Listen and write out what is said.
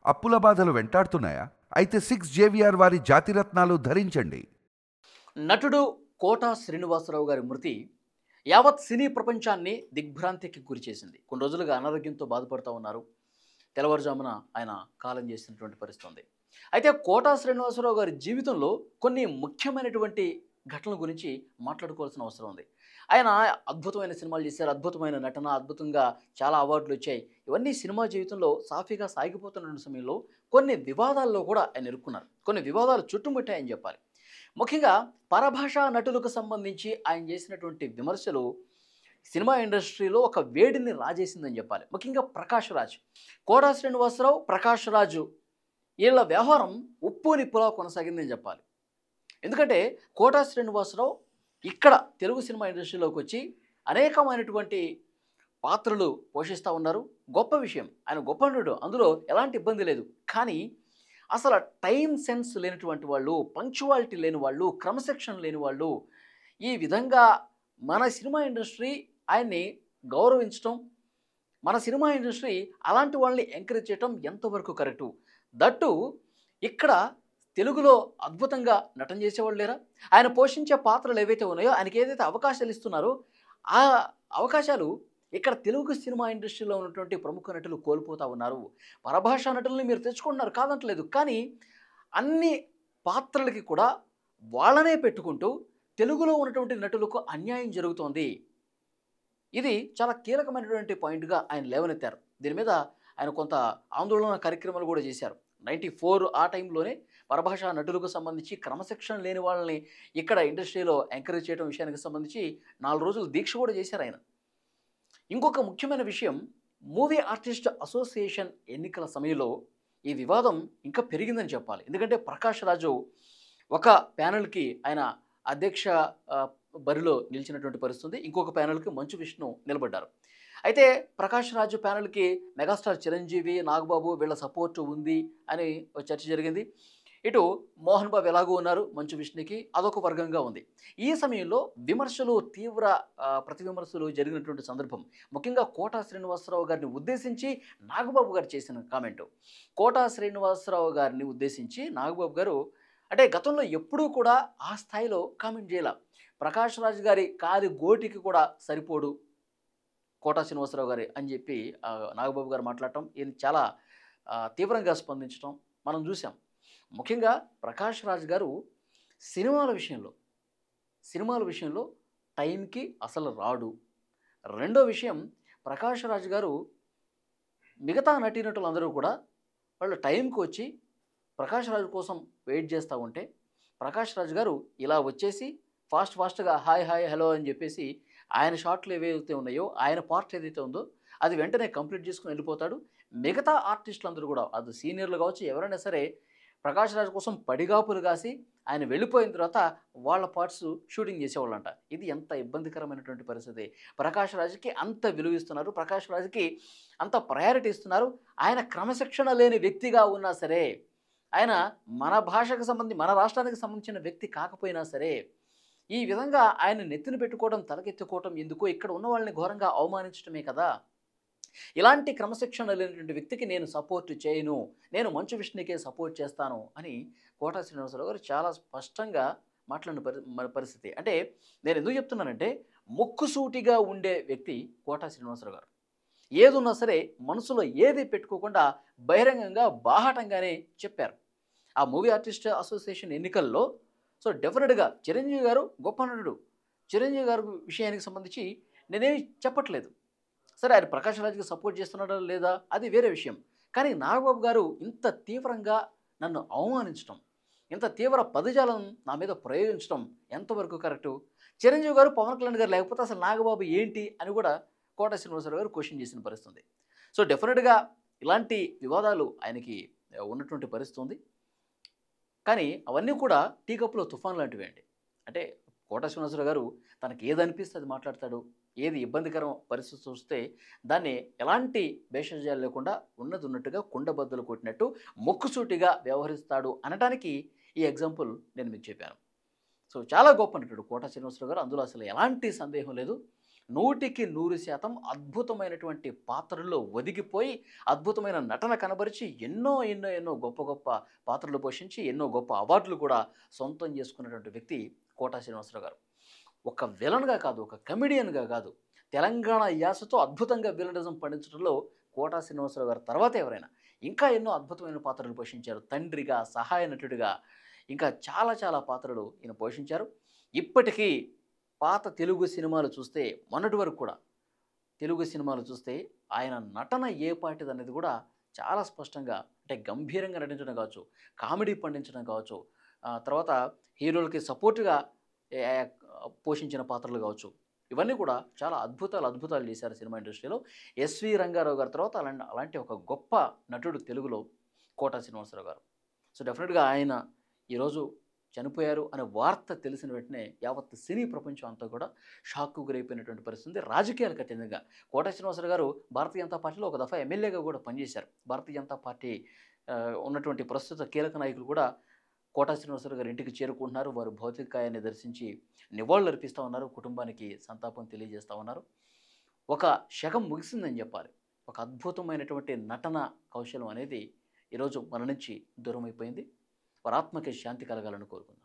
అప్పుల బాధలు వెంటాడుతున్నాయా? అయితే 6 JVR వారి జాతిరత్నాలు ధరించండి. నటుడు కోట శ్రీనివాసరావు గారి మృతి యావత్ సినీ ప్రపంచాన్ని దిగ్భ్రాంతికి గురిచేసింది. కొన్ని రోజులుగా అనారోగ్యంతో బాధపడుతూ ఉన్నారు. తెల్లవారుజామున ఆయన కాలం చేసినటువంటి పరిస్థితి ఉంది. అయితే కోట శ్రీనివాసరావు గారి జీవితంలో కొన్ని ముఖ్యమైనటువంటి ఘటనల గురించి మాట్లాడుకోవాల్సిన అవసరం ఉంది. ఆయన అద్భుతమైన సినిమాలు చేశారు. అద్భుతమైన నటన, అద్భుతంగా చాలా అవార్డులు వచ్చాయి. ఇవన్నీ సినిమా జీవితంలో సాఫీగా సాగిపోతున్న సమయంలో కొన్ని వివాదాల్లో కూడా ఆయన ఇరుక్కున్నారు. కొన్ని వివాదాలు చుట్టుముట్టాయని చెప్పాలి. ముఖ్యంగా పరభాషా నటులకు సంబంధించి ఆయన చేసినటువంటి విమర్శలు సినిమా ఇండస్ట్రీలో ఒక వేడిని రాజేసిందని చెప్పాలి. ముఖ్యంగా ప్రకాష్ రాజ్, కోట శ్రీనివాసరావు, ప్రకాష్ రాజు వీళ్ళ వ్యవహారం ఉప్పు నిప్పులా కొనసాగిందని చెప్పాలి. ఎందుకంటే కోట శ్రీనివాసరావు ఇక్కడ తెలుగు సినిమా ఇండస్ట్రీలోకి వచ్చి అనేకమైనటువంటి పాత్రలు పోషిస్తూ ఉన్నారు. గొప్ప విషయం, ఆయన గొప్ప నటుడు, అందులో ఎలాంటి ఇబ్బంది లేదు. కానీ అసలు టైం సెన్స్ లేనటువంటి వాళ్ళు, పంక్చువాలిటీ లేని వాళ్ళు, క్రమశిక్షణ లేని వాళ్ళు ఈ విధంగా మన సినిమా ఇండస్ట్రీ ఆయన్ని గౌరవించటం, మన సినిమా ఇండస్ట్రీ అలాంటి వాళ్ళని ఎంకరేజ్ చేయటం ఎంతవరకు కరెక్టు? దట్టు ఇక్కడ తెలుగులో అద్భుతంగా నటన చేసేవాళ్ళు లేరా? ఆయన పోషించే పాత్రలు ఏవైతే ఉన్నాయో, ఆయనకి ఏదైతే అవకాశాలు ఇస్తున్నారో ఆ అవకాశాలు ఇక్కడ తెలుగు సినిమా ఇండస్ట్రీలో ఉన్నటువంటి ప్రముఖ నటులు కోల్పోతూ ఉన్నారు. పరభాషా నటుల్ని మీరు తెచ్చుకుంటున్నారు, కాదంటలేదు. కానీ అన్ని పాత్రలకి కూడా వాళ్ళనే పెట్టుకుంటూ తెలుగులో ఉన్నటువంటి నటులకు అన్యాయం జరుగుతోంది. ఇది చాలా కీలకమైనటువంటి పాయింట్గా ఆయన లేవనెత్తారు. దీని మీద ఆయన కొంత ఆందోళన కార్యక్రమాలు కూడా చేశారు. 94 ఆ టైంలోనే పరభాషా నటులకు సంబంధించి క్రమశిక్షణ లేని వాళ్ళని ఇక్కడ ఇండస్ట్రీలో ఎంకరేజ్ చేయడం విషయానికి సంబంధించి 4 రోజులు దీక్ష కూడా చేశారు ఆయన. ఇంకొక ముఖ్యమైన విషయం, మూవీ ఆర్టిస్ట్ అసోసియేషన్ ఎన్నికల సమయంలో ఈ వివాదం ఇంకా పెరిగిందని చెప్పాలి. ఎందుకంటే ప్రకాష్ రాజు ఒక ప్యానెల్కి ఆయన అధ్యక్ష బరిలో నిలిచినటువంటి పరిస్థితి, ఇంకొక ప్యానెల్కి మంచు విష్ణు నిలబడ్డారు. అయితే ప్రకాష్ రాజు ప్యానెల్కి మెగాస్టార్ చిరంజీవి, నాగబాబు వీళ్ళ సపోర్టు ఉంది అని చర్చ జరిగింది. ఇటు మోహన్ బాబు ఎలాగో ఉన్నారు, మంచు విష్ణుకి అదొక వర్గంగా ఉంది. ఈ సమయంలో విమర్శలు, తీవ్ర ప్రతి విమర్శలు జరిగినటువంటి సందర్భం. ముఖ్యంగా కోట శ్రీనివాసరావు గారిని ఉద్దేశించి నాగబాబు గారు చేసిన కామెంటు. కోట శ్రీనివాసరావు గారిని ఉద్దేశించి నాగబాబు గారు అంటే గతంలో ఎప్పుడూ కూడా ఆ స్థాయిలో కామెంట్ చేయాల. ప్రకాష్ రాజ్ గారి కారి గోటికి కూడా సరిపోడు కోట శ్రీనివాసరావు గారి అని చెప్పి నాగబాబు గారు మాట్లాడటం, ఈయన చాలా తీవ్రంగా స్పందించడం మనం చూసాం. ముఖ్యంగా ప్రకాష్ రాజ్ గారు సినిమాల విషయంలో టైంకి అసలు రాడు. రెండో విషయం, ప్రకాష్ రాజ్ గారు మిగతా నటీనటులందరూ కూడా వాళ్ళు టైంకి వచ్చి ప్రకాష్ రాజు కోసం వెయిట్ చేస్తూ ఉంటే ప్రకాష్ రాజ్ గారు ఇలా వచ్చేసి ఫాస్ట్గా హాయ్ హాయ్ హలో అని చెప్పేసి ఆయన షాట్లు ఏవైతే ఉన్నాయో, ఆయన పార్ట్ ఏదైతే ఉందో అది వెంటనే కంప్లీట్ చేసుకుని వెళ్ళిపోతాడు. మిగతా ఆర్టిస్టులందరూ కూడా అది సీనియర్లు కావచ్చు, ఎవరైనా సరే ప్రకాష్ రాజ్ కోసం పడిగాపులు కాసి ఆయన వెళ్ళిపోయిన తర్వాత వాళ్ళ పార్ట్స్ షూటింగ్ చేసేవాళ్ళంట. ఇది ఎంత ఇబ్బందికరమైనటువంటి పరిస్థితి. ప్రకాష్ రాజ్కి అంత విలువ ఇస్తున్నారు, ప్రకాష్ రాజ్కి అంత ప్రయారిటీ ఇస్తున్నారు. ఆయన క్రమశిక్షణ లేని వ్యక్తిగా ఉన్నా సరే, ఆయన మన భాషకు సంబంధించి మన రాష్ట్రానికి సంబంధించిన వ్యక్తి కాకపోయినా సరే, ఈ విధంగా ఆయన నెత్తిన పెట్టుకోవడం, తలకెత్తుకోవడం ఎందుకు? ఇక్కడ ఉన్న వాళ్ళని ఘోరంగా అవమానించడమే కదా. ఇలాంటి క్రమశిక్షణ లేనటువంటి వ్యక్తికి నేను సపోర్ట్ చేయను, నేను మంచు విష్ణుకే సపోర్ట్ చేస్తాను అని కోట శ్రీనివాసరావు గారు చాలా స్పష్టంగా మాట్లాడిన పరిస్థితి. అంటే నేను ఎందుకు చెప్తున్నానంటే, ముక్కుసూటిగా ఉండే వ్యక్తి కోట శ్రీనివాసరావు గారు. ఏదున్నా సరే మనసులో ఏది పెట్టుకోకుండా బహిరంగంగా బాహాటంగానే చెప్పారు. ఆ మూవీ ఆర్టిస్ట్ అసోసియేషన్ ఎన్నికల్లో సో డెఫినెట్గా చిరంజీవి గారు గొప్ప నటుడు. చిరంజీవి గారి విషయానికి సంబంధించి నేనేమి చెప్పట్లేదు. సరే, ఆయన ప్రకాష్ రాజ్కి సపోర్ట్ చేస్తున్నాడా లేదా అది వేరే విషయం. కానీ నాగబాబు గారు ఇంత తీవ్రంగా నన్ను అవమానించడం, ఇంత తీవ్ర పదజాలం నా మీద ప్రయోగించడం ఎంతవరకు కరెక్టు? చిరంజీవి గారు, పవన్ కళ్యాణ్ గారు లేకపోతే అసలు నాగబాబు ఏంటి అని కూడా కోట శ్రీనివాసరావు గారు క్వశ్చన్ చేసిన పరిస్థితి. సో డెఫినెట్గా ఇలాంటి వివాదాలు ఆయనకి ఉన్నటువంటి పరిస్థితి ఉంది. కానీ అవన్నీ కూడా టీ కప్పులో తుఫాన్ లాంటివి అండి. అంటే కోట శ్రీనివాసరావు గారు తనకి ఏది అనిపిస్తే అది మాట్లాడతాడు. ఏది ఇబ్బందికరం పరిస్థితి వస్తే దాన్ని ఎలాంటి భేషజాలు లేకుండా ఉన్నది ఉన్నట్టుగా కుండబద్దలు కొట్టినట్టు ముక్కుసూటిగా వ్యవహరిస్తాడు అనడానికి ఈ ఎగ్జాంపుల్ నేను మీకు చెప్పాను. సో చాలా గొప్ప నటుడు కోట శ్రీనివాసరావు గారు, అందులో అసలు ఎలాంటి సందేహం లేదు. 100% అద్భుతమైనటువంటి పాత్రల్లో ఒదిగిపోయి అద్భుతమైన నటన కనబరిచి ఎన్నో ఎన్నో ఎన్నో గొప్ప గొప్ప పాత్రలు పోషించి ఎన్నో గొప్ప అవార్డులు కూడా సొంతం చేసుకున్నటువంటి వ్యక్తి కోటా శ్రీనివాసరావు గారు. ఒక విలన్గా కాదు, ఒక కమెడియన్గా కాదు, తెలంగాణ యాసతో అద్భుతంగా విలనిజం పండించడంలో కోటా శ్రీనివాసరావు గారు తర్వాత ఎవరైనా ఇంకా ఎన్నో అద్భుతమైన పాత్రలు పోషించారు. తండ్రిగా, సహాయ నటుడిగా ఇంకా చాలా చాలా పాత్రలు ఈయన పోషించారు. ఇప్పటికీ పాత తెలుగు సినిమాలు చూస్తే మొన్నటి వరకు కూడా తెలుగు సినిమాలు చూస్తే ఆయన నటన ఏ పాటిదనేది కూడా చాలా స్పష్టంగా అంటే గంభీరంగా నటించడం కావచ్చు, కామెడీ పండించడం కావచ్చు, తర్వాత హీరోలకి సపోర్ట్గా పోషించిన పాత్రలు కావచ్చు, ఇవన్నీ కూడా చాలా అద్భుతాలు చేశారు సినిమా ఇండస్ట్రీలో. ఎస్వి రంగారావు గారి తర్వాత అలాంటి ఒక గొప్ప నటుడు తెలుగులో కోటా శ్రీనివాసరావు గారు. సో డెఫినెట్గా ఆయన ఈరోజు చనిపోయారు అనే వార్త తెలిసిన వెంటనే యావత్ సినీ ప్రపంచం అంతా కూడా షాక్కు గురైపోయినటువంటి పరిస్థితి. రాజకీయాలకు అతీతంగా కోటా శ్రీనివాసరావు గారు భారతీయ జనతా పార్టీలో ఒక దఫా ఎమ్మెల్యేగా కూడా పనిచేశారు. భారతీయ జనతా పార్టీ ఉన్నటువంటి ప్రస్తుత కీలక నాయకులు కూడా కోటా శ్రీనివాసరావు గారి ఇంటికి చేరుకుంటున్నారు. వారు భౌతికాయాన్ని దర్శించి నివాళులు అర్పిస్తూ ఉన్నారు. కుటుంబానికి సంతాపం తెలియజేస్తూ ఉన్నారు. ఒక శకం ముగిసిందని చెప్పాలి. ఒక అద్భుతమైనటువంటి నటన కౌశలం అనేది ఈరోజు మన నుంచి దూరం అయిపోయింది. వారి ఆత్మకి శాంతి కలగాలని కోరుకుందాం.